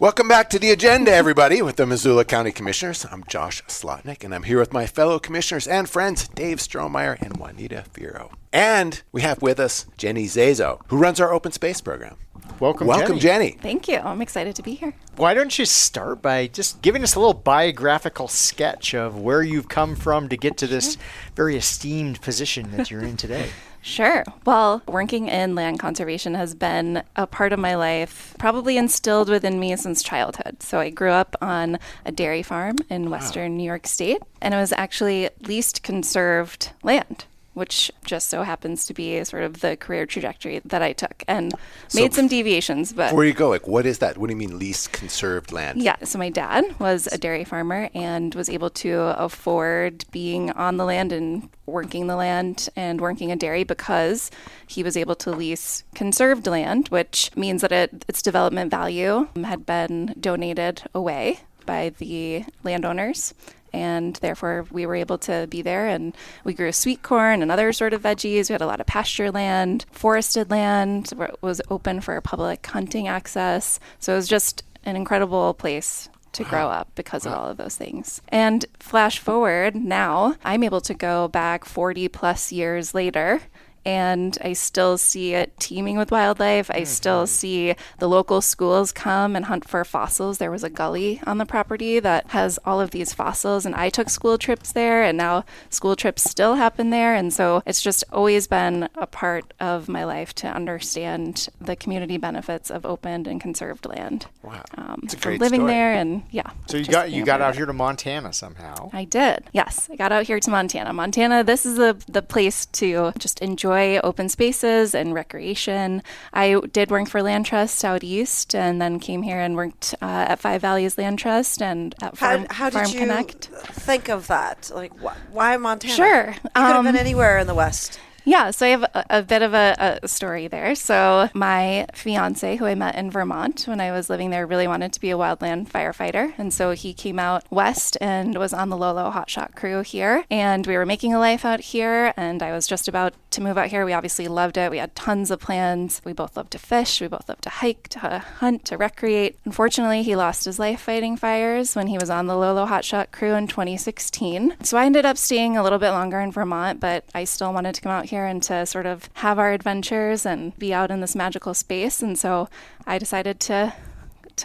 Welcome back to the agenda, everybody, with the Missoula County Commissioners. I'm Josh Slotnick, and I'm here with my fellow commissioners and friends, Dave Strohmeyer and Juanita Firo. And we have with us Jenny Zaso, who runs our open space program. Welcome, Jenny. Thank you. I'm excited to be here. Why don't you start by just giving us a little biographical sketch of where you've come from to get to this very esteemed position that you're in today? Sure. Well, working in land conservation has been a part of my life, probably instilled within me since childhood. So I grew up on a dairy farm in western New York State, and it was actually least conserved land, which just so happens to be sort of the career trajectory that I took, and made some deviations. But before you go, what is that? What do you mean least conserved land? Yeah, so my dad was a dairy farmer and was able to afford being on the land and working the land and working a dairy because he was able to lease conserved land, which means that its development value had been donated away by the landowners. And therefore, we were able to be there, and we grew sweet corn and other sort of veggies. We had a lot of pasture land, forested land, where it was open for public hunting access. So it was just an incredible place to grow up because of all of those things. And flash forward now, I'm able to go back 40 plus years later, and I still see it teeming with wildlife. I still see the local schools come and hunt for fossils. There was a gully on the property that has all of these fossils, and I took school trips there, and now school trips still happen there. And so it's just always been a part of my life to understand the community benefits of opened and conserved land. Wow. It's a great living story there, and So you got out here to Montana somehow. I did. Yes, I got out here to Montana. Montana, this is the place to just enjoy open spaces and recreation. I did work for Land Trust out east, and then came here and worked at Five Valleys Land Trust and at Farm did you Connect. Think of that? Like, why Montana? Sure. You could have been anywhere in the West. Yeah, so I have a bit of a story there. So my fiance, who I met in Vermont when I was living there, really wanted to be a wildland firefighter. And so he came out west and was on the Lolo hotshot crew here. And we were making a life out here, and I was just about to move out here. We obviously loved it. We had tons of plans. We both loved to fish. We both loved to hike, to hunt, to recreate. Unfortunately, he lost his life fighting fires when he was on the Lolo hotshot crew in 2016. So I ended up staying a little bit longer in Vermont, but I still wanted to come out here and to sort of have our adventures and be out in this magical space. And so I decided to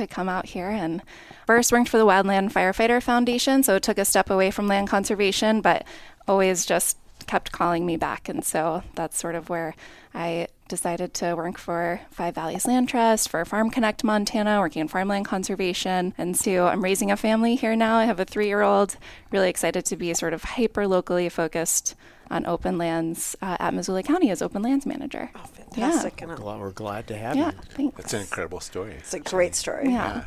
come out here and first worked for the Wildland Firefighter Foundation. So it took a step away from land conservation, but always just kept calling me back. And so that's sort of where I decided to work for Five Valleys Land Trust, for Farm Connect Montana, working in farmland conservation. And so I'm raising a family here now. I have a 3-year-old, really excited to be sort of hyper locally focused on open lands at Missoula County as open lands manager. Oh, fantastic. Yeah. We're glad to have Yeah, you. thanks. That's an incredible story. It's a great story. Yeah.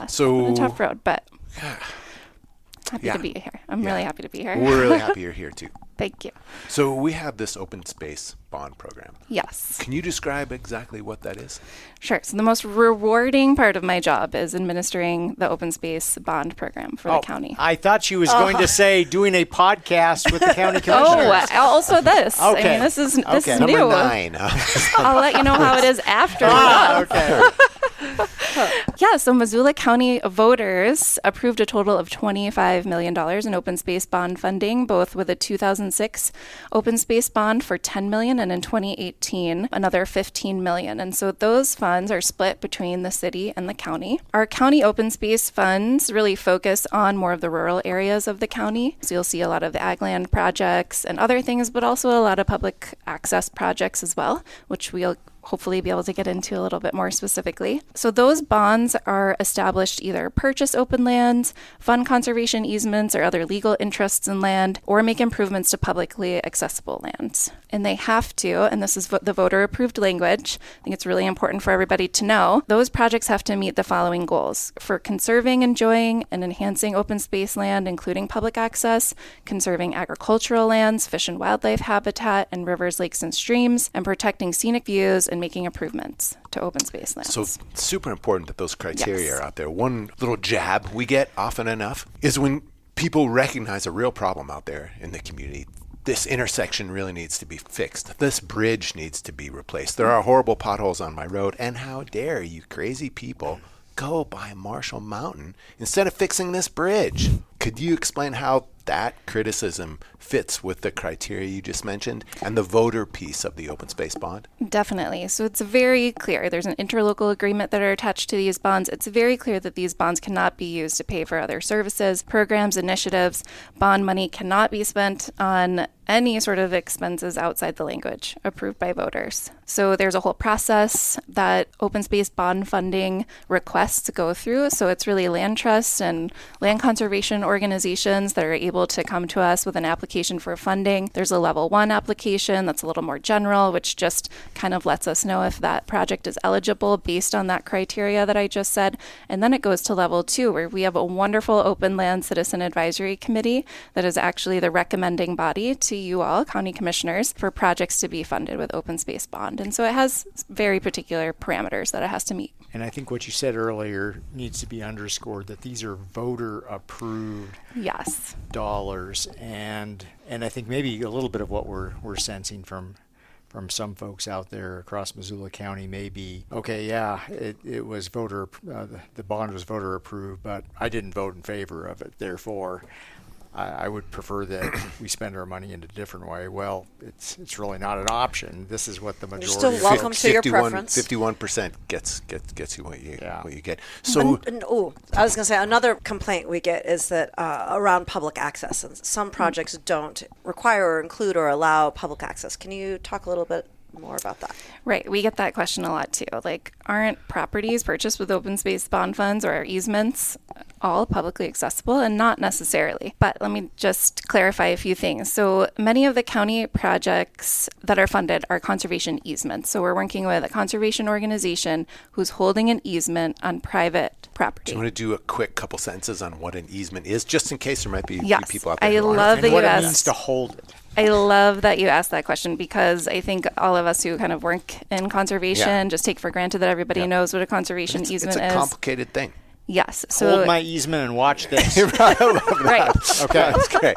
So a tough road, but happy to be here. I'm really happy to be here. We're really happy you're here, too. Thank you. So we have this open space bond program. Yes. Can you describe exactly what that is? Sure. So the most rewarding part of my job is administering the open space bond program for the county. I thought she was going to say doing a podcast with the county commissioners. Also this. Okay. I mean, this is Number new. 9. I'll let you know how it is after. Okay. Yeah, so Missoula County voters approved a total of $25 million in open space bond funding, both with a 2006 open space bond for $10 million and in 2018 another $15 million. And so those funds are split between the city and the county. Our county open space funds really focus on more of the rural areas of the county. So you'll see a lot of the ag land projects and other things, but also a lot of public access projects as well, which we'll hopefully be able to get into a little bit more specifically. So those bonds are established either purchase open lands, fund conservation easements or other legal interests in land, or make improvements to publicly accessible lands. And they have to, and this is the voter-approved language, I think it's really important for everybody to know, those projects have to meet the following goals: for conserving, enjoying, and enhancing open space land, including public access, conserving agricultural lands, fish and wildlife habitat, and rivers, lakes, and streams, and protecting scenic views and making improvements to open space lands. So super important that those criteria are out there. One little jab we get often enough is when people recognize a real problem out there in the community. This intersection really needs to be fixed. This bridge needs to be replaced. There are horrible potholes on my road, and how dare you crazy people go by Marshall Mountain instead of fixing this bridge. Could you explain how that criticism fits with the criteria you just mentioned and the voter piece of the open space bond? Definitely. So it's very clear. There's an interlocal agreement that are attached to these bonds. It's very clear that these bonds cannot be used to pay for other services, programs, initiatives. Bond money cannot be spent on any sort of expenses outside the language approved by voters. So there's a whole process that open space bond funding requests go through. So it's really land trusts and land conservation organizations that are able to come to us with an application for funding. There's a level 1 application that's a little more general, which just kind of lets us know if that project is eligible based on that criteria that I just said. And then it goes to level 2, where we have a wonderful open land citizen advisory committee that is actually the recommending body to you all, county commissioners, for projects to be funded with open space bond. And so it has very particular parameters that it has to meet. And I think what you said earlier needs to be underscored, that these are voter approved Yes. dollars, and I think maybe a little bit of what we're sensing from some folks out there across Missoula County may be, okay, yeah, it was the bond was voter approved, but I didn't vote in favor of it, therefore I would prefer that we spend our money in a different way. Well, it's really not an option. This is what the majority. You're still welcome to your preference. 51% gets you what you get. So, I was going to say another complaint we get is that around public access, and some projects don't require or include or allow public access. Can you talk a little bit more about that? Right. We get that question a lot too. Like, aren't properties purchased with open space bond funds or easements all publicly accessible? And not necessarily. But let me just clarify a few things. So many of the county projects that are funded are conservation easements. So we're working with a conservation organization who's holding an easement on private property. do you want to do a quick couple sentences on what an easement is, just in case there might be a few Yes. people out there I who aren't? love and that what you it means asked. to hold it. I love that you asked that question, because I think all of us who kind of work in conservation just take for granted that everybody knows what a conservation easement It's a is. complicated thing. Yes. So Hold my easement and watch this. right. Okay. That's great.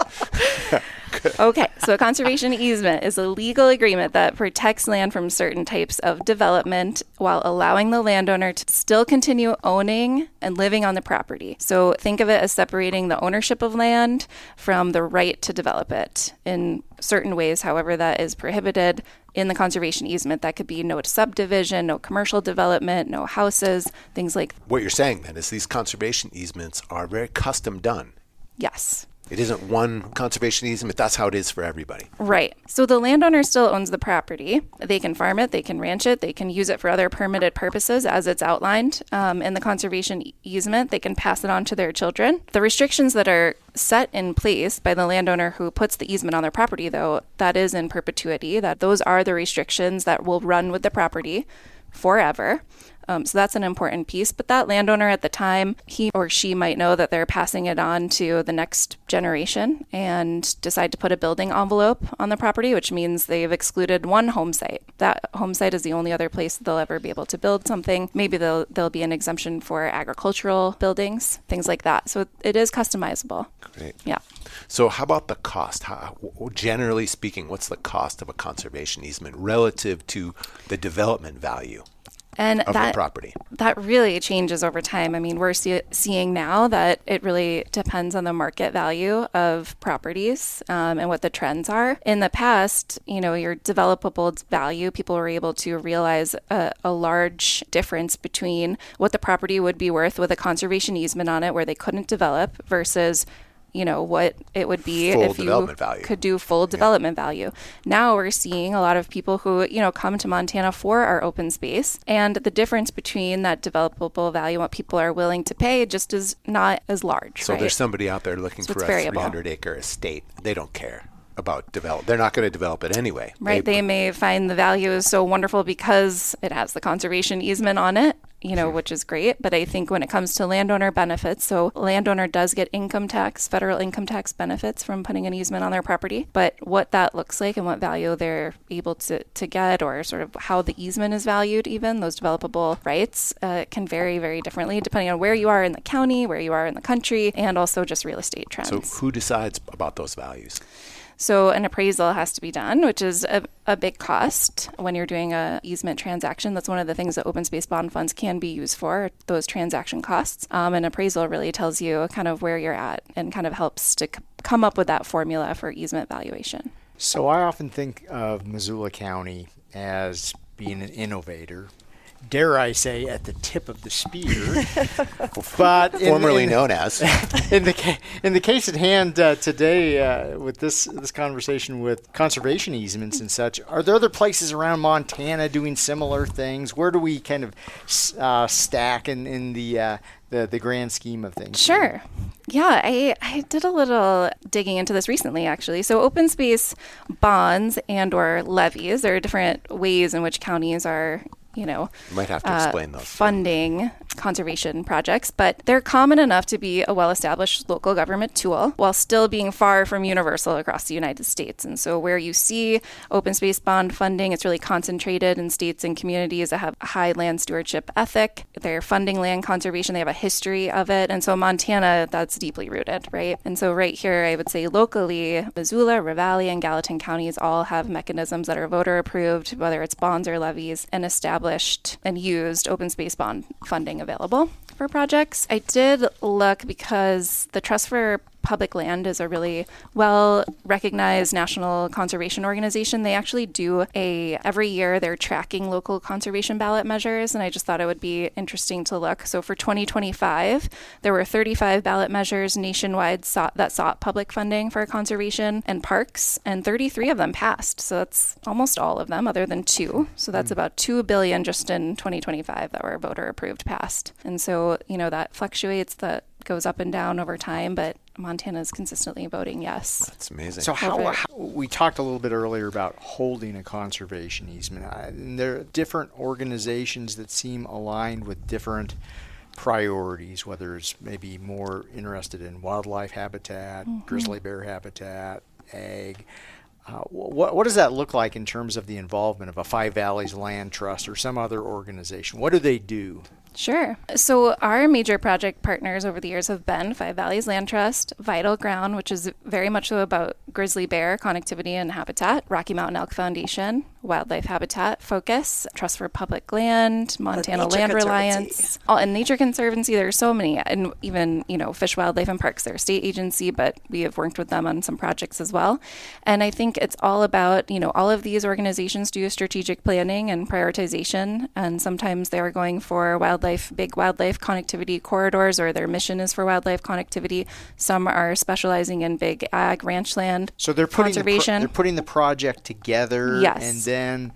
Okay, so a conservation easement is a legal agreement that protects land from certain types of development while allowing the landowner to still continue owning and living on the property. So think of it as separating the ownership of land from the right to develop it in certain ways, however that is prohibited in the conservation easement. That could be no subdivision, no commercial development, no houses, things like that. What you're saying then is these conservation easements are very custom done. Yes. It isn't one conservation easement. That's how it is for everybody. Right. So the landowner still owns the property. They can farm it, they can ranch it, they can use it for other permitted purposes as it's outlined in the conservation easement. They can pass it on to their children. The restrictions that are set in place by the landowner who puts the easement on their property, though, that is in perpetuity, that those are the restrictions that will run with the property forever. So that's an important piece. But that landowner at the time, he or she might know that they're passing it on to the next generation and decide to put a building envelope on the property, which means they've excluded one home site. That home site is the only other place that they'll ever be able to build something. Maybe there'll be an exemption for agricultural buildings, things like that. So it is customizable. Great. Yeah. So how about the cost? Generally speaking, what's the cost of a conservation easement relative to the development value And of the property? That really changes over time. I mean, we're seeing now that it really depends on the market value of properties and what the trends are. In the past, your developable value, people were able to realize a large difference between what the property would be worth with a conservation easement on it where they couldn't develop versus what it would be Full if you development value. could do full development value. Now we're seeing a lot of people who, come to Montana for our open space, and the difference between that developable value and what people are willing to pay just is not as large. So right? there's somebody out there looking So for it's a variable. 300-acre estate. They don't care about develop. They're not going to develop it anyway. Right. They may find the value is so wonderful because it has the conservation easement on it, which is great. But I think when it comes to landowner benefits, so landowner does get federal income tax benefits from putting an easement on their property. But what that looks like and what value they're able to get, or sort of how the easement is valued, even those developable rights can vary very differently depending on where you are in the county, where you are in the country, and also just real estate trends. So who decides about those values? So an appraisal has to be done, which is a big cost when you're doing a easement transaction. That's one of the things that open space bond funds can be used for, those transaction costs. An appraisal really tells you kind of where you're at and kind of helps to come up with that formula for easement valuation. So I often think of Missoula County as being an innovator, dare I say, at the tip of the spear, but Formerly known as. in the case at hand today, with this conversation with conservation easements and such, are there other places around Montana doing similar things? Where do we kind of stack in the grand scheme of things? Sure. Yeah, I did a little digging into this recently, actually. So open space bonds and or levies, there are different ways in which counties are Might have to explain those. funding conservation projects, but they're common enough to be a well-established local government tool while still being far from universal across the United States. And so where you see open space bond funding, it's really concentrated in states and communities that have a high land stewardship ethic. They're funding land conservation. They have a history of it. And so Montana, that's deeply rooted, right? And so right here, I would say locally, Missoula, Ravalli, and Gallatin counties all have mechanisms that are voter approved, whether it's bonds or levies, and established and used open space bond funding available for projects. I did look because the Trust for Public Land is a really well-recognized national conservation organization. They actually do every year they're tracking local conservation ballot measures, and I just thought it would be interesting to look. So for 2025, there were 35 ballot measures nationwide that sought public funding for conservation and parks, and 33 of them passed. So that's almost all of them, other than 2. So that's about $2 billion just in 2025 that were voter approved passed. And so, that fluctuates, that goes up and down over time, but Montana is consistently voting yes. That's amazing. So how we talked a little bit earlier about holding a conservation easement. And there are different organizations that seem aligned with different priorities, whether it's maybe more interested in wildlife habitat, grizzly bear habitat, ag. What does that look like in terms of the involvement of a Five Valleys Land Trust or some other organization? What do they do? Sure. So our major project partners over the years have been Five Valleys Land Trust, Vital Ground, which is very much so about grizzly bear connectivity and habitat, Rocky Mountain Elk Foundation, Wildlife Habitat Focus, Trust for Public Land, Montana Land Reliance, and Nature Conservancy. There are so many, and even, Fish, Wildlife, and Parks, they're a state agency, but we have worked with them on some projects as well. And I think it's all about, all of these organizations do strategic planning and prioritization, and sometimes they're going for big wildlife connectivity corridors, or their mission is for wildlife connectivity. Some are specializing in big ag ranch land. So they're conservation. They're putting the project together. Yes. And then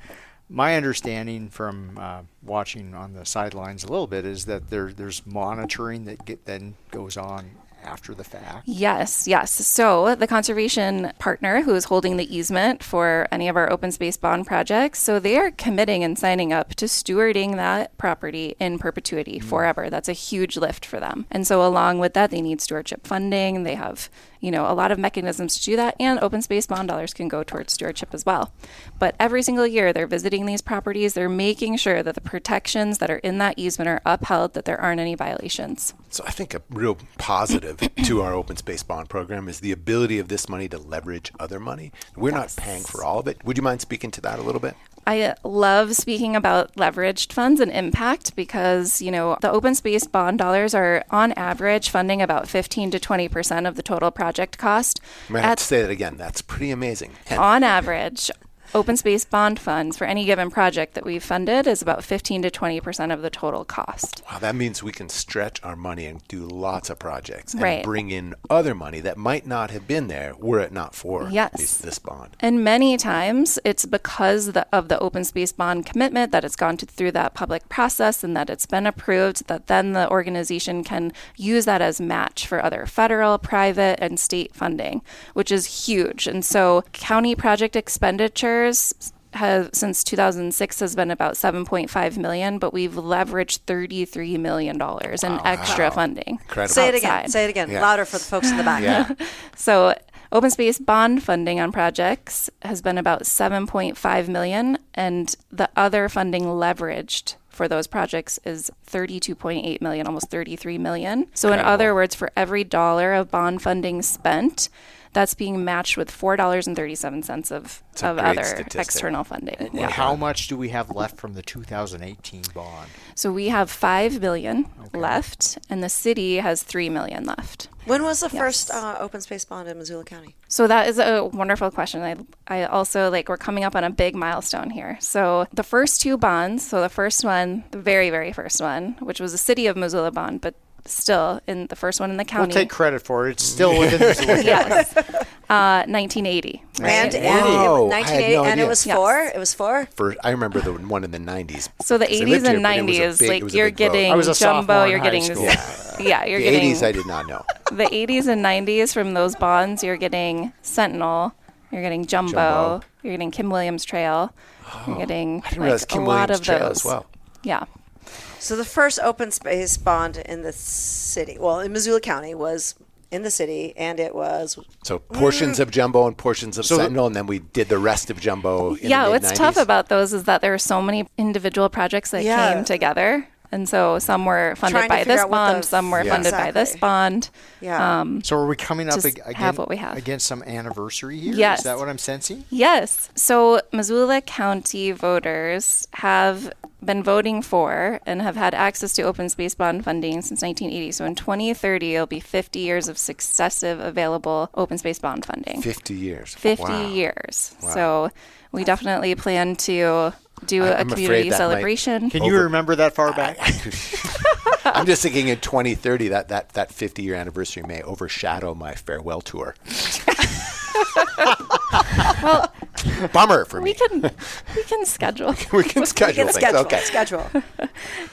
my understanding from watching on the sidelines a little bit is that there's monitoring that then goes on after the fact. Yes. So the conservation partner who is holding the easement for any of our open space bond projects, so they are committing and signing up to stewarding that property in perpetuity forever. That's a huge lift for them. And so along with that, they need stewardship funding. They have, a lot of mechanisms to do that, and open space bond dollars can go towards stewardship as well. But every single year they're visiting these properties. They're making sure that the protections that are in that easement are upheld, that there aren't any violations. So I think a real positive to our open space bond program is the ability of this money to leverage other money. We're not paying for all of it. Would you mind speaking to that a little bit? I love speaking about leveraged funds and impact because, the open space bond dollars are on average funding about 15 to 20% of the total project cost. I might have to say that again. That's pretty amazing. On average, open space bond funds for any given project that we've funded is about 15 to 20% of the total cost. Wow, that means we can stretch our money and do lots of projects and Right. bring in other money that might not have been there were it not for this bond. And many times it's because of the open space bond commitment that it's gone through that public process and that it's been approved, that then the organization can use that as match for other federal, private, and state funding, which is huge. And so county project expenditures since 2006 has been about $7.5 million, but we've leveraged $33 million in extra funding. Incredible. Say it again. Yeah. Louder for the folks in the back. Yeah. So open space bond funding on projects has been about $7.5 million, and the other funding leveraged for those projects is $32.8 million, almost $33 million. So in other words, for every dollar of bond funding spent, that's being matched with $4.37 of a great other statistic. external funding. And Yeah. how much do we have left from the 2018 bond? So we have $5 billion left, and the city has $3 million left. When was the first open space bond in Missoula County? So that is a wonderful question. I also we're coming up on a big milestone here. So the first two bonds, so the first one, the very, very first one, which was a city of Missoula bond, but still in the first one in the county. We'll take credit for it. It's still within Missoula County. Yes. 1980. Right? And Whoa, I had 1980, no and idea. it was Yes. four. It was four. I remember the one in the 90s. So the 'Cause I 80s lived here, and but it was a 90s, big- it like was a you're big vote. getting I was a jumbo, sophomore you're in high getting school. you're The getting 80s I did not know. the 80s and 90s from those bonds, you're getting Sentinel, you're getting Jumbo. You're getting Kim Williams Trail, you're getting I didn't realize Kim a lot Williams of Trail those. as well. Yeah. So the first open space bond in the city, well, in Missoula County, was in the city, and it was So portions of Jumbo and portions of So the- Sentinel, and then we did the rest of Jumbo in Yeah, the what's tough mid-90s. about those is that there are so many individual projects that Yeah. came together. And so some were funded Trying to by figure this out what bond, the- some were Yeah. funded by this Exactly. bond. yeah. So are we coming up Just again, have what we have. against some anniversary here? Yes. Is that what I'm sensing? Yes. So Missoula County voters have been voting for and have had access to open space bond funding since 1980. So in 2030, it'll be 50 years of successive available open space bond funding. 50 years. 50 Wow. years. Wow. So we definitely plan to do a I'm afraid community that might- celebration. Can you remember that far back? I'm just thinking in 2030 that 50-year anniversary may overshadow my farewell tour. Well, Bummer for we me. can schedule. We can schedule Get things. schedule. Okay. Schedule.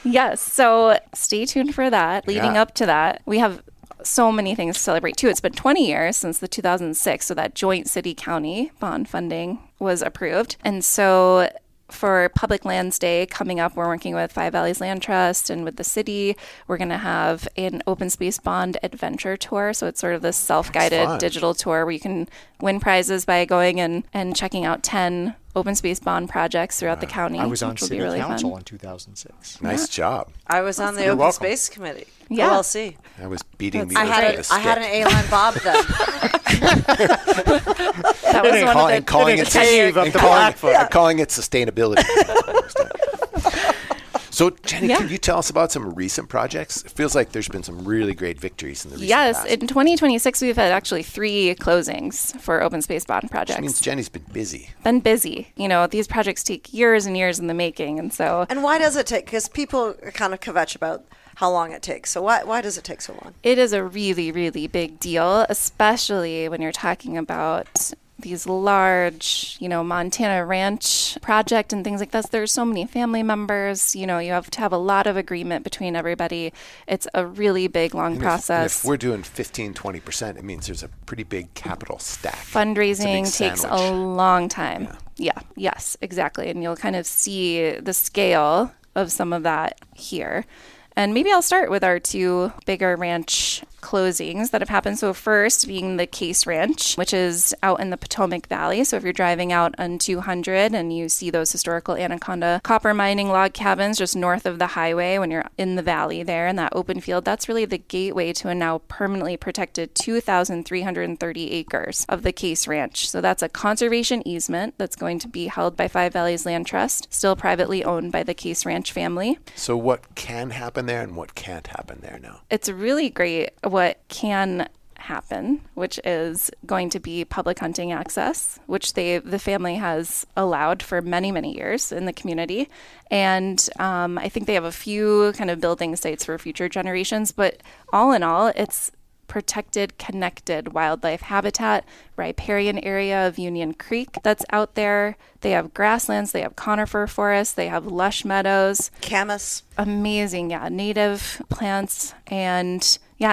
Yes. So stay tuned for that. Leading Yeah. up to that, we have so many things to celebrate too. It's been 20 years since the 2006, so that joint city-county bond funding was approved. And so for Public Lands Day coming up, we're working with Five Valleys Land Trust and with the city. We're going to have an open space bond adventure tour. So it's sort of this fun. self-guided digital tour where you can win prizes by going and checking out 10 open space bond projects throughout the county. I was on which will city be really council fun. in 2006. Nice job. I was on the You're open welcome. space committee. Yeah. OLC. I was beating the I earth had with a I had an stick. A-line bob then. That was one Calling- of the calling it 10-year up and the calling, Blackfoot. calling it sustainability. So, Jenny, Yeah. can you tell us about some recent projects? It feels like there's been some really great victories in the recent Yes, past. in 2026, we've had actually 3 closings for open space bond projects. Which means Jenny's been busy. Been busy. You know, these projects take years and years in the making. And so And why does it take? Because people kind of kvetch about how long it takes. So why does it take so long? it is a really, really big deal, especially when you're talking about these large, Montana ranch project and things like this. There's so many family members, you have to have a lot of agreement between everybody. It's a really big, long And process. if we're doing 15-20%, it means there's a pretty big capital stack. Fundraising It's a big takes a sandwich. long time. Yes, exactly. And you'll kind of see the scale of some of that here. And maybe I'll start with our 2 bigger ranch closings that have happened. So first being the Case Ranch, which is out in the Potomac Valley. So if you're driving out on 200 and you see those historical Anaconda copper mining log cabins just north of the highway when you're in the valley there in that open field, that's really the gateway to a now permanently protected 2,330 acres of the Case Ranch. So that's a conservation easement that's going to be held by Five Valleys Land Trust, still privately owned by the Case Ranch family. So what can happen there and what can't happen there now? It's really great what can happen, which is going to be public hunting access, which the family has allowed for many, many years in the community. And I think they have a few kind of building sites for future generations. But all in all, it's protected, connected wildlife habitat, riparian area of Union Creek that's out there. They have grasslands, they have conifer forests, they have lush meadows. Camas. Amazing, native plants. And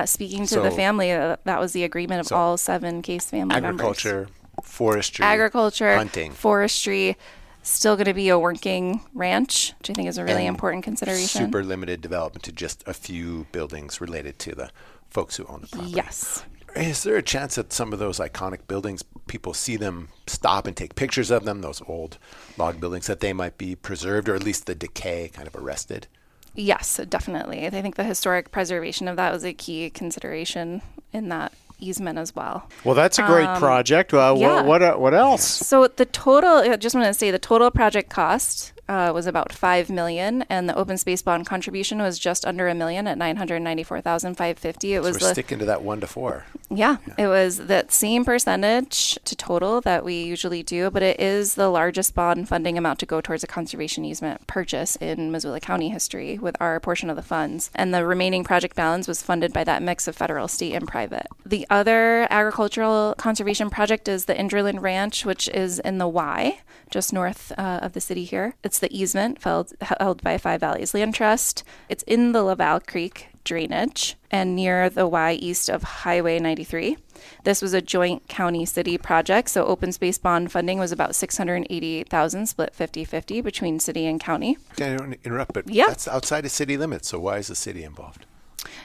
speaking to So- the family, that was the agreement of all 7 Case family members. Agriculture, forestry, Agriculture, hunting. forestry, still going to be a working ranch, which I think is a really important consideration. Super limited development to just a few buildings related to the folks who own the property. Yes. Is there a chance that some of those iconic buildings, people see them, stop and take pictures of them, those old log buildings, that they might be preserved or at least the decay kind of arrested? Yes, definitely. I think the historic preservation of that was a key consideration in that easement as well. Well, that's a great project. yeah. What else? So the total, I just want to say the total project cost was about $5 million, and the open space bond contribution was just under $1 million at $994,550. It was We're sticking to that 1 to 4. Yeah, it was that same percentage to total that we usually do, but it is the largest bond funding amount to go towards a conservation easement purchase in Missoula County history with our portion of the funds. And the remaining project balance was funded by that mix of federal, state, and private. The other agricultural conservation project is the Indraland Ranch, which is in the Y, just north of the city here. It's the easement held by Five Valleys Land Trust. It's in the Laval Creek drainage and near the Y east of Highway 93. This was a joint county-city project, so open space bond funding was about $688,000, split 50-50 between city and county. I don't interrupt, but Yeah. that's outside of city limits, so why is the city involved?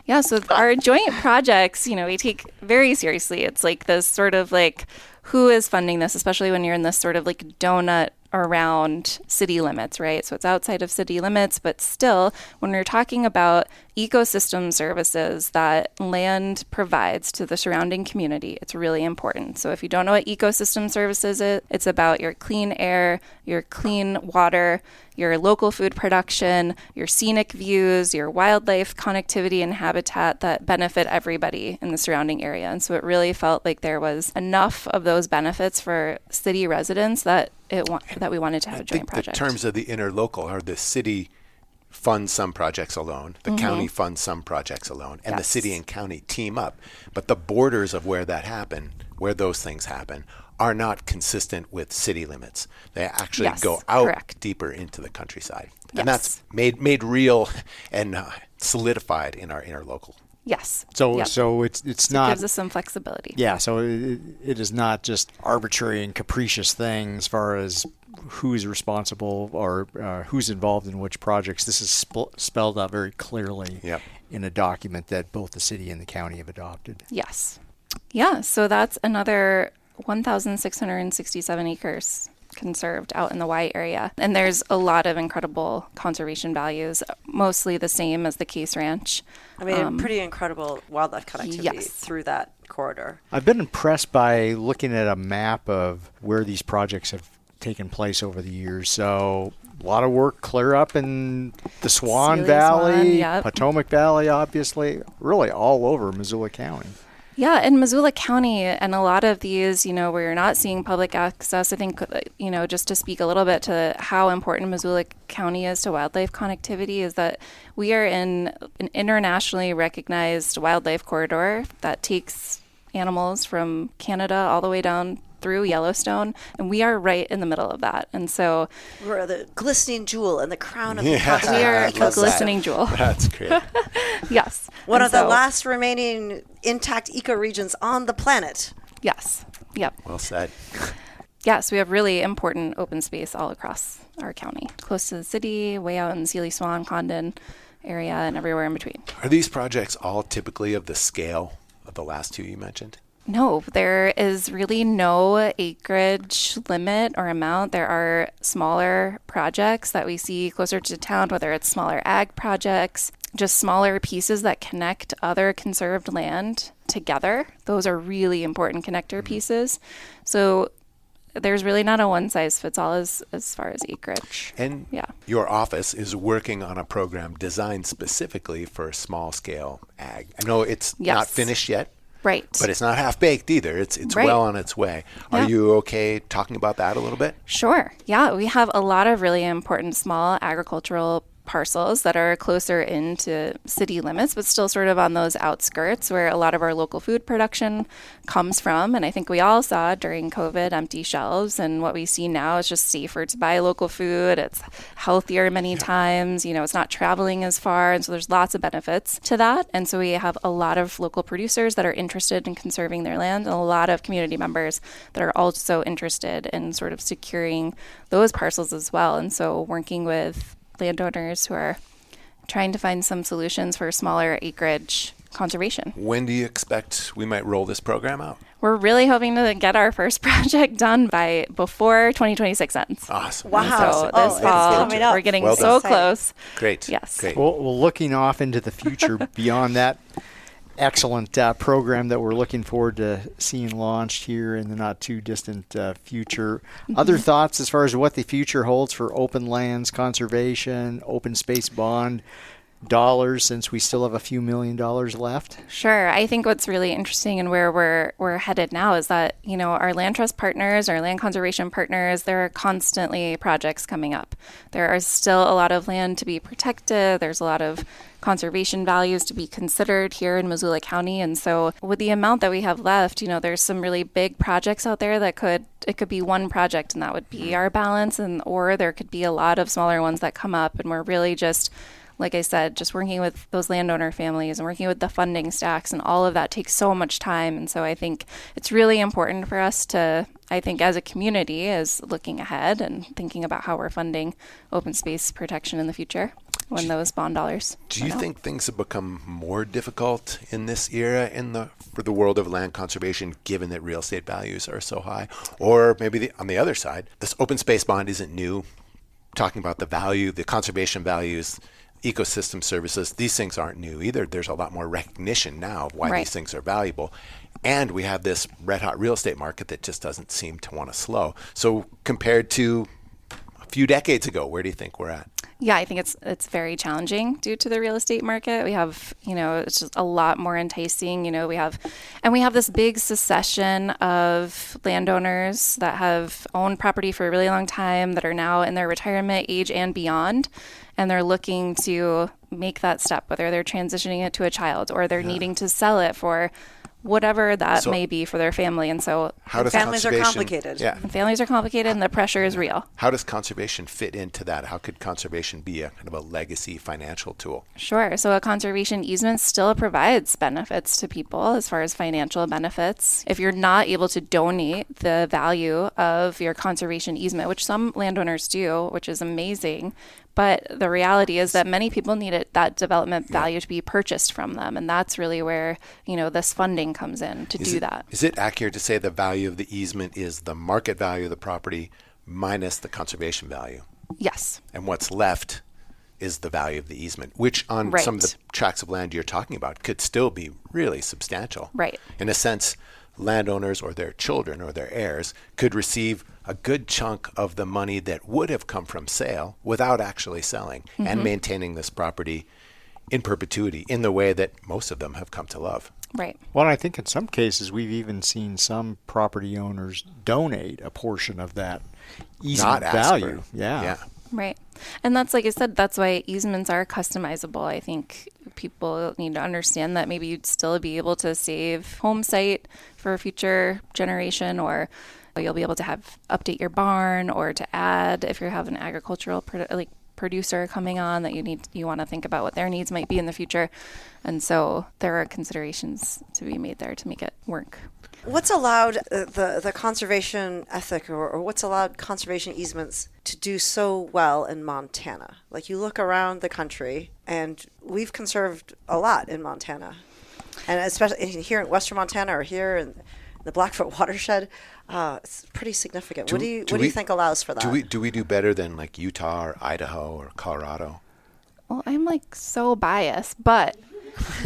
Yeah, so our joint projects, we take very seriously. It's like this sort of like, who is funding this, especially when you're in this sort of like donut around city limits, right? So it's outside of city limits, but still, when we're talking about ecosystem services that land provides to the surrounding community, it's really important. So if you don't know what ecosystem services is, it's about your clean air, your clean water, your local food production, your scenic views, your wildlife connectivity and habitat that benefit everybody in the surrounding area. And so it really felt like there was enough of those benefits for city residents that we wanted to have a joint project. The terms of the interlocal are the city funds some projects alone, the county funds some projects alone, and the city and county team up. But the borders of where those things happen, are not consistent with city limits. They actually go out deeper into the countryside. And that's made real and solidified in our interlocal. Yes. So it's not. It gives us some flexibility. Yeah. So it is not just arbitrary and capricious thing as far as who's responsible or who's involved in which projects. This is spelled out very clearly in a document that both the city and the county have adopted. Yes. Yeah. So that's another 1,667 acres conserved out in the Y area. And there's a lot of incredible conservation values, mostly the same as the Case Ranch. I mean, pretty incredible wildlife connectivity through that corridor. I've been impressed by looking at a map of where these projects have taken place over the years. So a lot of work clear up in the Swan Valley, Potomac Valley, obviously, really all over Missoula County. Yeah, in Missoula County, and a lot of these, where you're not seeing public access, I think, just to speak a little bit to how important Missoula County is to wildlife connectivity, is that we are in an internationally recognized wildlife corridor that takes animals from Canada all the way down through Yellowstone, and we are right in the middle of that. And so we're the glistening jewel in the crown of the continent. We are a glistening jewel. That's great. Yes. One of the last remaining intact ecoregions on the planet. Yes. Yep. Well said. Yes, we have really important open space all across our county, close to the city, way out in Sealy Swan, Condon area, and everywhere in between. Are these projects all typically of the scale of the last two you mentioned? No, there is really no acreage limit or amount. There are smaller projects that we see closer to town, whether it's smaller ag projects, just smaller pieces that connect other conserved land together. Those are really important connector pieces. So there's really not a one-size-fits-all as far as acreage. And your office is working on a program designed specifically for small-scale ag. I know it's not finished yet. Right. But it's not half-baked either. It's well on its way. Are you okay talking about that a little bit? Sure. Yeah, we have a lot of really important small agricultural parcels that are closer into city limits, but still sort of on those outskirts where a lot of our local food production comes from. And I think we all saw during COVID empty shelves, and what we see now is just safer to buy local food. It's healthier many times, it's not traveling as far. And so there's lots of benefits to that. And so we have a lot of local producers that are interested in conserving their land, and a lot of community members that are also interested in sort of securing those parcels as well. And so working with landowners who are trying to find some solutions for smaller acreage conservation. When do you expect we might roll this program out? We're really hoping to get our first project done before 2026 ends. Awesome. Wow. So this fall, we're getting so close. Great. Yes. Great. Well, looking off into the future beyond that, excellent program that we're looking forward to seeing launched here in the not too distant future. Other thoughts as far as what the future holds for open lands, conservation, open space bond dollars, since we still have a few $1 million left? Sure. I think what's really interesting and where we're headed now is that, our land trust partners, our land conservation partners, there are constantly projects coming up. There is still a lot of land to be protected. There's a lot of conservation values to be considered here in Missoula County. And so with the amount that we have left, there's some really big projects out there that it could be one project, and that would be our balance, or there could be a lot of smaller ones that come up, and we're really just, like I said, just working with those landowner families and working with the funding stacks, and all of that takes so much time. And so I think it's really important for us to, as a community, is looking ahead and thinking about how we're funding open space protection in the future when those bond dollars. Do you think things have become more difficult in this era for the world of land conservation, given that real estate values are so high? Or maybe on the other side, this open space bond isn't new. Talking about the value, the conservation values, ecosystem services, these things aren't new either. There's a lot more recognition now of why these things are valuable. And we have this red hot real estate market that just doesn't seem to want to slow. So compared to a few decades ago, where do you think we're at? Yeah, I think it's very challenging due to the real estate market. We have, it's just a lot more enticing. We have this big succession of landowners that have owned property for a really long time, that are now in their retirement age and beyond, and they're looking to make that step, whether they're transitioning it to a child or they're needing to sell it for whatever that may be for their family. And so families are complicated. Yeah. Families are complicated, and the pressure is real. How does conservation fit into that? How could conservation be a kind of a legacy financial tool? Sure. So a conservation easement still provides benefits to people as far as financial benefits. If you're not able to donate the value of your conservation easement, which some landowners do, which is amazing, but the reality is that many people need that development value to be purchased from them. And that's really where, this funding comes in to do that. Is it accurate to say the value of the easement is the market value of the property minus the conservation value? Yes. And what's left is the value of the easement, which on some of the tracts of land you're talking about could still be really substantial. Right. In a sense, landowners or their children or their heirs could receive a good chunk of the money that would have come from sale without actually selling and maintaining this property in perpetuity in the way that most of them have come to love. Right. Well, I think in some cases we've even seen some property owners donate a portion of that easement value. Yeah. Right. And that's, like I said, that's why easements are customizable. I think people need to understand that maybe you'd still be able to save home site for a future generation, or you'll be able to update your barn, or to add, if you have an agricultural producer coming on, that you want to think about what their needs might be in the future. And so there are considerations to be made there to make it work. What's allowed the conservation ethic, or what's allowed conservation easements to do so well in Montana? Like, you look around the country, and we've conserved a lot in Montana, and especially here in western Montana, or here in the Blackfoot watershed. It's pretty significant. What do you think allows for that? Do we do better than like Utah or Idaho or Colorado? Well, I'm so biased, but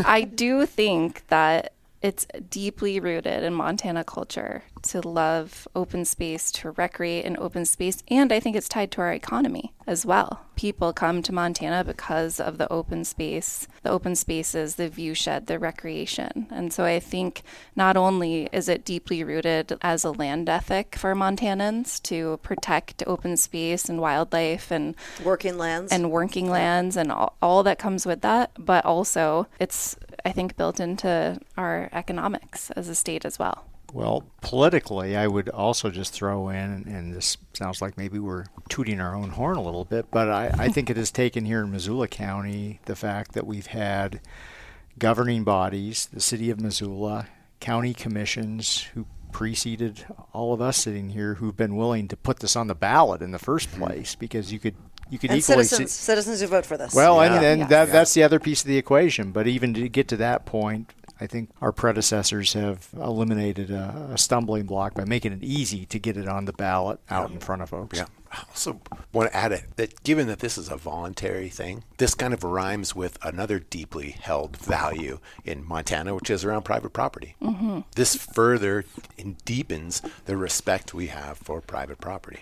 I do think that it's deeply rooted in Montana culture to love open space, to recreate in open space, and I think it's tied to our economy as well. People come to Montana because of the open space, the open spaces, the view shed, the recreation. And so I think not only is it deeply rooted as a land ethic for Montanans to protect open space and wildlife and working lands and all that comes with that, but also it's, I think, built into our economics as a state as well. Well, politically, I would also just throw in, and this sounds like maybe we're tooting our own horn a little bit, but I think it has taken here in Missoula County the fact that we've had governing bodies, the city of Missoula, county commissions who preceded all of us sitting here, who've been willing to put this on the ballot in the first place, because you could and equally citizens who vote for this. Well, and that's the other piece of the equation. But even to get to that point, I think our predecessors have eliminated a stumbling block by making it easy to get it on the ballot out in front of folks. Yeah. I also want to add that given that this is a voluntary thing, this kind of rhymes with another deeply held value in Montana, which is around private property. Mm-hmm. This further deepens the respect we have for private property.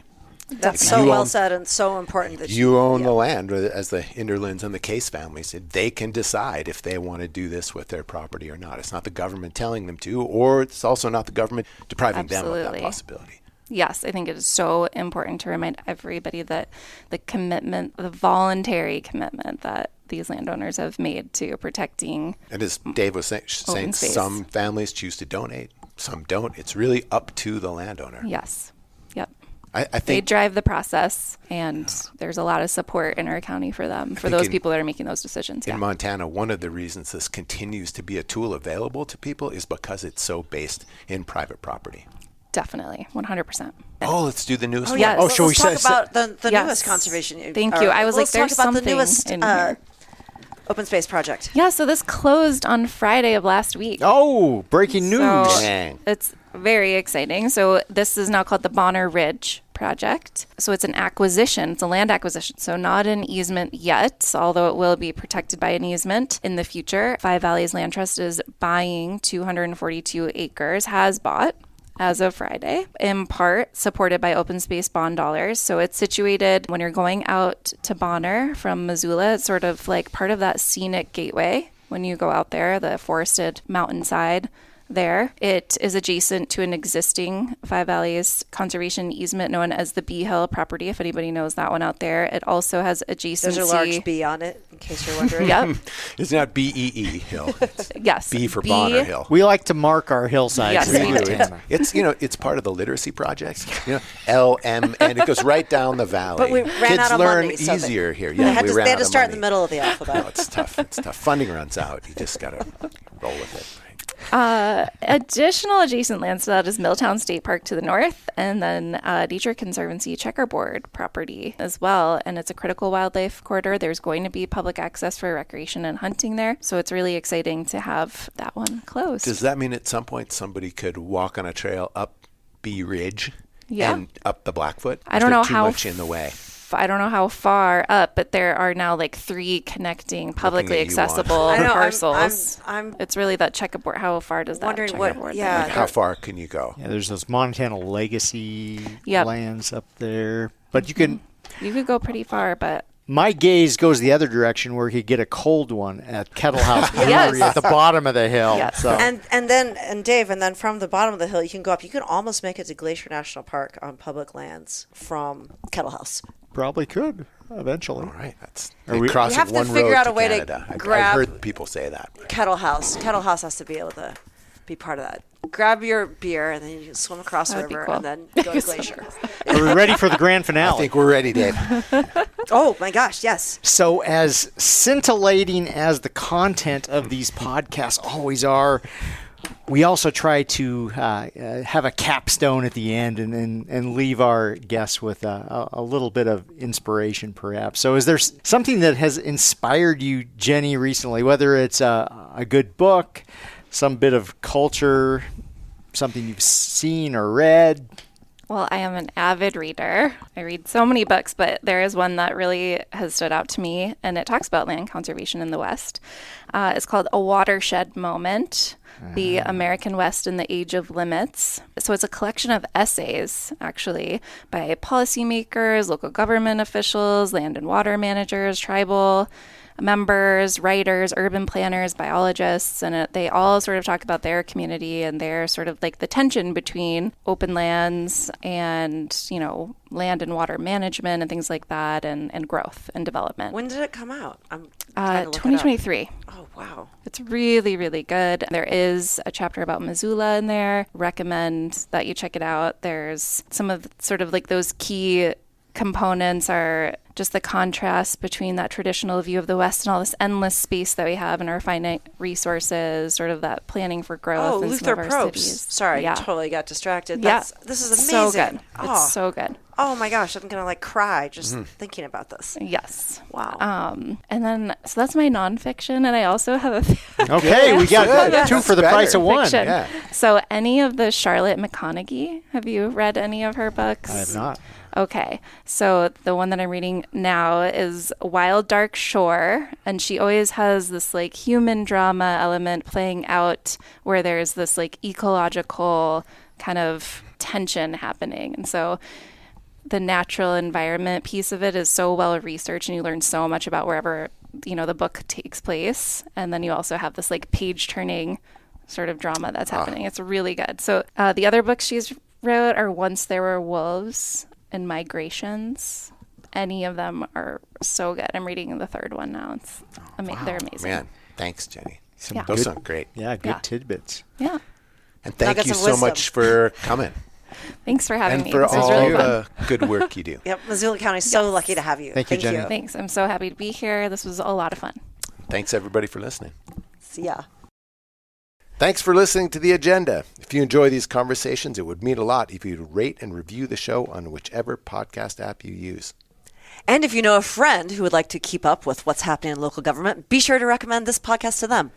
That's so well said and so important. That you own the land, as the Inderlands and the Case families, they can decide if they want to do this with their property or not. It's not the government telling them to, or it's also not the government depriving them of that possibility. Yes, I think it is so important to remind everybody that the commitment, the voluntary commitment that these landowners have made to protecting. And as Dave was saying, some families choose to donate, some don't. It's really up to the landowner. Yes. Yep. I think they drive the process, and there's a lot of support in our county for them, for those people that are making those decisions. In Montana, one of the reasons this continues to be a tool available to people is because it's so based in private property. Definitely, 100%. Oh, let's do the newest one. Yes. Oh, shall we talk about the newest conservation? Thank you. I was like, there's something the newest in here. Open space project. Yeah, so this closed on Friday of last week. Oh, breaking news. So it's very exciting. So this is now called the Bonner Ridge project. So it's an acquisition. It's a land acquisition. So not an easement yet, although it will be protected by an easement in the future. Five Valleys Land Trust is buying 242 acres, has bought as of Friday, in part supported by open space bond dollars. So it's situated when you're going out to Bonner from Missoula. It's sort of like part of that scenic gateway when you go out there, the forested mountainside there. It is adjacent to an existing Five Valleys conservation easement known as the Bee Hill property, if anybody knows that one out there. It also has adjacency. There's a large bee on it, in case you're wondering. Yep. It's not B-E-E Hill. It's yes. B for Bonner Hill. We like to mark our hillsides. Yes, we do. It's part of the literacy project. LM, and it goes right down the valley. But we ran Kids out of learn money, so easier here. They Yeah, had we ran to out of start in money. the middle of the alphabet. No, it's tough. It's tough. Funding runs out. You just got to roll with it. Additional adjacent lands to that is Milltown State Park to the north, and then Nature Conservancy checkerboard property as well. And it's a critical wildlife corridor. There's going to be public access for recreation and hunting there. So it's really exciting to have that one closed. Does that mean at some point somebody could walk on a trail up Bee Ridge and up the Blackfoot? I don't know too how much in the way. I don't know how far up, but there are now like 3 connecting publicly accessible I know, parcels. I'm it's really that checkerboard. How far does that wondering checkerboard? yeah. Like how far can you go? Yeah, there's those Montana legacy Yep. lands up there. But you can. You could go pretty far, but My gaze goes the other direction where you could get a cold one at Kettle House Brewery Yes. at the bottom of the hill. Yes. So. and then from the bottom of the hill you can go up. You can almost make it to Glacier National Park on public lands from Kettle House. Probably could eventually. All right, that's we crossing We have to one figure road out to a way to Canada. I've grab- heard people say that. Kettle House has to be able to be part of that. Grab your beer and then you can swim across the That'd be river cool. and then go to Glacier. Are we ready for the grand I finale? think we're ready, Dave. Oh my gosh, yes. So, as scintillating as the content of these podcasts always are, we also try to have a capstone at the end and leave our guests with a little bit of inspiration, perhaps. So is there something that has inspired you, Jenny, recently, whether it's a good book, some bit of culture, something you've seen or read? well, I am an avid reader. I read so many books, but there is one that really has stood out to me, and it talks about land conservation in the West. It's called A Watershed Moment, The American West in the Age of Limits. So it's a collection of essays, actually, by policymakers, local government officials, land and water managers, tribal members, writers, urban planners, biologists, and they all sort of talk about their community and their sort of like the tension between open lands and, you know, land and water management and things like that, and growth and development. When did it come out? I'm trying to look 2023. It up. Oh, wow. It's really, really good. There is a chapter about Missoula in there. Recommend that you check it out. There's some of sort of like those key components are just the contrast between that traditional view of the West and all this endless space that we have in our finite resources, sort of that planning for growth in some Luther of our Probst. cities. Sorry, Yeah. totally got distracted. Yeah. This is So amazing. good. Oh. It's so good. Oh my gosh, I'm gonna like cry just thinking about this. Yes. Wow. And then, so that's my nonfiction, and I also have a Okay, we got Good. two for the That's price of better. one. fiction. Yeah. So any of the Charlotte McConaughey, have you read any of her books? I have not. Okay, so the one that I'm reading now is Wild Dark Shore, and she always has this like human drama element playing out where there's this like ecological kind of tension happening. And so the natural environment piece of it is so well researched, and you learn so much about wherever, you know, the book takes place. And then you also have this like page turning sort of drama that's happening. It's really good. So the other books she's wrote are Once There Were Wolves and Migrations. Any of them are so good. I'm reading the third one now. It's they're amazing. Man, thanks, Jenny. Yeah. Those sound great. Yeah, good Yeah. tidbits. Yeah. And thank Nuggets you of so wisdom. much for coming Thanks for having and me. for This was all really fun. the good work you do. Yep, Missoula County is so lucky to have you. Thank you, Jenny. Thanks. I'm so happy to be here. This was a lot of fun. Thanks, everybody, for listening. See ya. Thanks for listening to The Agenda. If you enjoy these conversations, it would mean a lot if you'd rate and review the show on whichever podcast app you use. And if you know a friend who would like to keep up with what's happening in local government, be sure to recommend this podcast to them.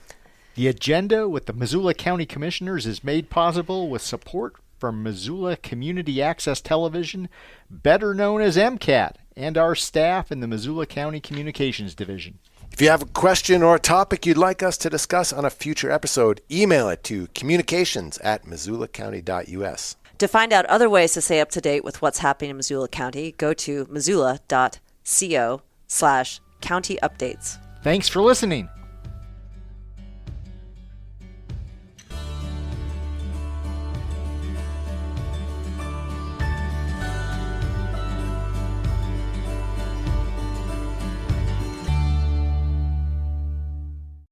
The Agenda with the Missoula County Commissioners is made possible with support from Missoula Community Access Television, better known as MCAT, and our staff in the Missoula County Communications Division. If you have a question or a topic you'd like us to discuss on a future episode, email it to communications@missoulacounty.us. To find out other ways to stay up to date with what's happening in Missoula County, go to missoula.co/county updates. Thanks for listening.